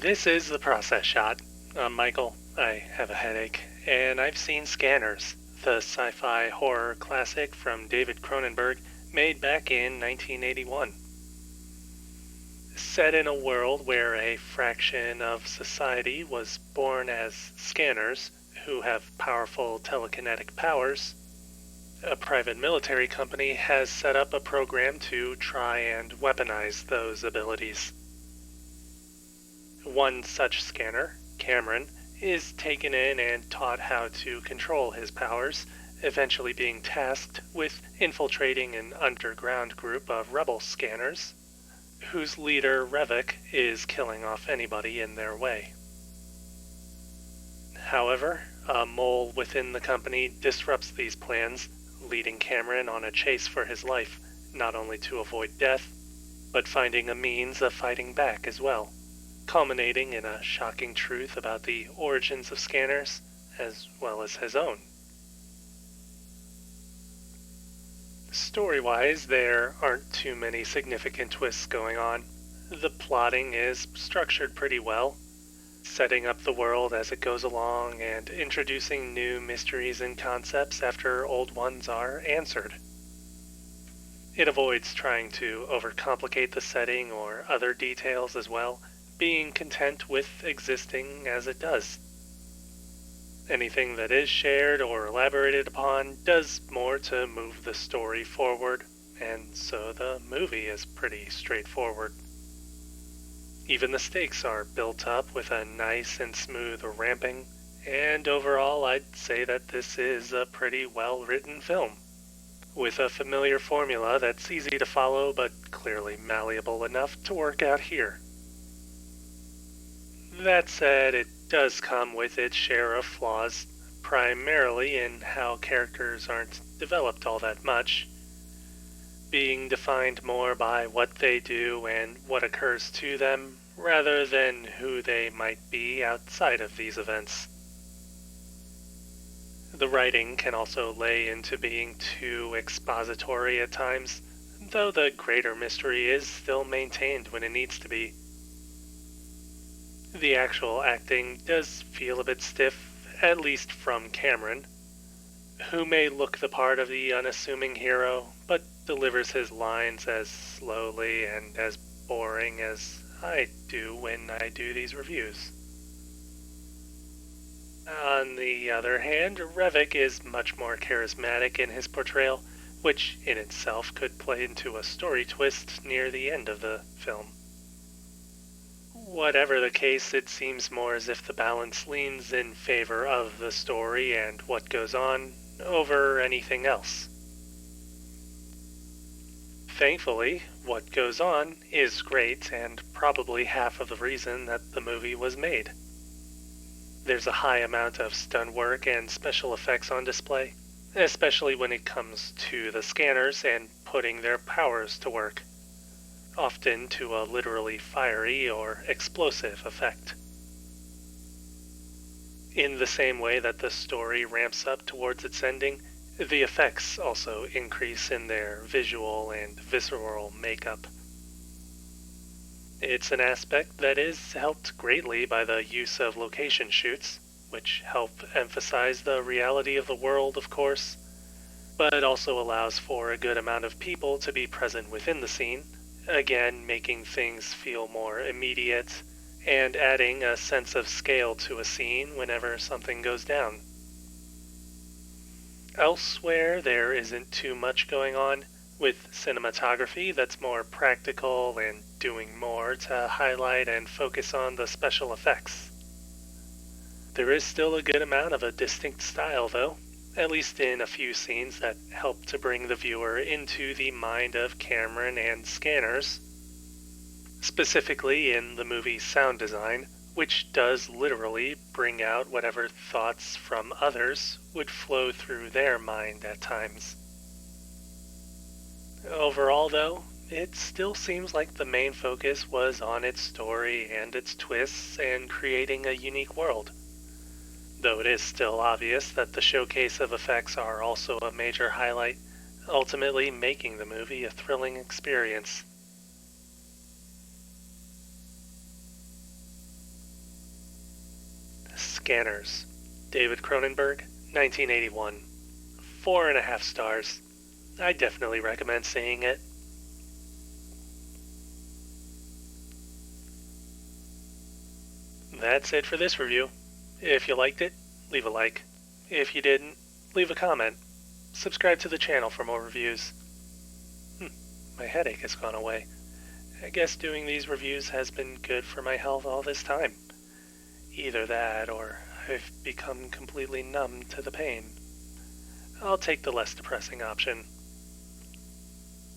This is The Process Shot. I'm Michael. I have a headache, and I've seen Scanners, the sci-fi horror classic from David Cronenberg, made back in 1981. Set in a world where a fraction of society was born as scanners who have powerful telekinetic powers, a private military company has set up a program to try and weaponize those abilities. One such scanner, Cameron, is taken in and taught how to control his powers, eventually being tasked with infiltrating an underground group of rebel scanners, whose leader, Revik, is killing off anybody in their way. However, a mole within the company disrupts these plans, leading Cameron on a chase for his life, not only to avoid death, but finding a means of fighting back as well, culminating in a shocking truth about the origins of scanners, as well as his own. Story-wise, there aren't too many significant twists going on. The plotting is structured pretty well, setting up the world as it goes along and introducing new mysteries and concepts after old ones are answered. It avoids trying to overcomplicate the setting or other details as well, being content with existing as it does. Anything that is shared or elaborated upon does more to move the story forward, and so the movie is pretty straightforward. Even the stakes are built up with a nice and smooth ramping, and overall I'd say that this is a pretty well-written film, with a familiar formula that's easy to follow but clearly malleable enough to work out here. That said, it does come with its share of flaws, primarily in how characters aren't developed all that much, being defined more by what they do and what occurs to them, rather than who they might be outside of these events. The writing can also lay into being too expository at times, though the greater mystery is still maintained when it needs to be. The actual acting does feel a bit stiff, at least from Cameron, who may look the part of the unassuming hero, but delivers his lines as slowly and as boring as I do when I do these reviews. On the other hand, Revik is much more charismatic in his portrayal, which in itself could play into a story twist near the end of the film. Whatever the case, it seems more as if the balance leans in favor of the story and what goes on over anything else. Thankfully, what goes on is great and probably half of the reason that the movie was made. There's a high amount of stunt work and special effects on display, especially when it comes to the scanners and putting their powers to work, often to a literally fiery or explosive effect. In the same way that the story ramps up towards its ending, the effects also increase in their visual and visceral makeup. It's an aspect that is helped greatly by the use of location shoots, which help emphasize the reality of the world, of course, but also allows for a good amount of people to be present within the scene, again making things feel more immediate and adding a sense of scale to a scene whenever something goes down. Elsewhere, there isn't too much going on, with cinematography that's more practical and doing more to highlight and focus on the special effects. There is still a good amount of a distinct style, though, at least in a few scenes that help to bring the viewer into the mind of Cameron and Scanners, specifically in the movie's sound design, which does literally bring out whatever thoughts from others would flow through their mind at times. Overall, though, it still seems like the main focus was on its story and its twists and creating a unique world, though it is still obvious that the showcase of effects are also a major highlight, ultimately making the movie a thrilling experience. Scanners, David Cronenberg, 1981. 4.5 stars. I definitely recommend seeing it. That's it for this review. If you liked it, leave a like. If you didn't, leave a comment. Subscribe to the channel for more reviews. My headache has gone away. I guess doing these reviews has been good for my health all this time. Either that, or I've become completely numb to the pain. I'll take the less depressing option.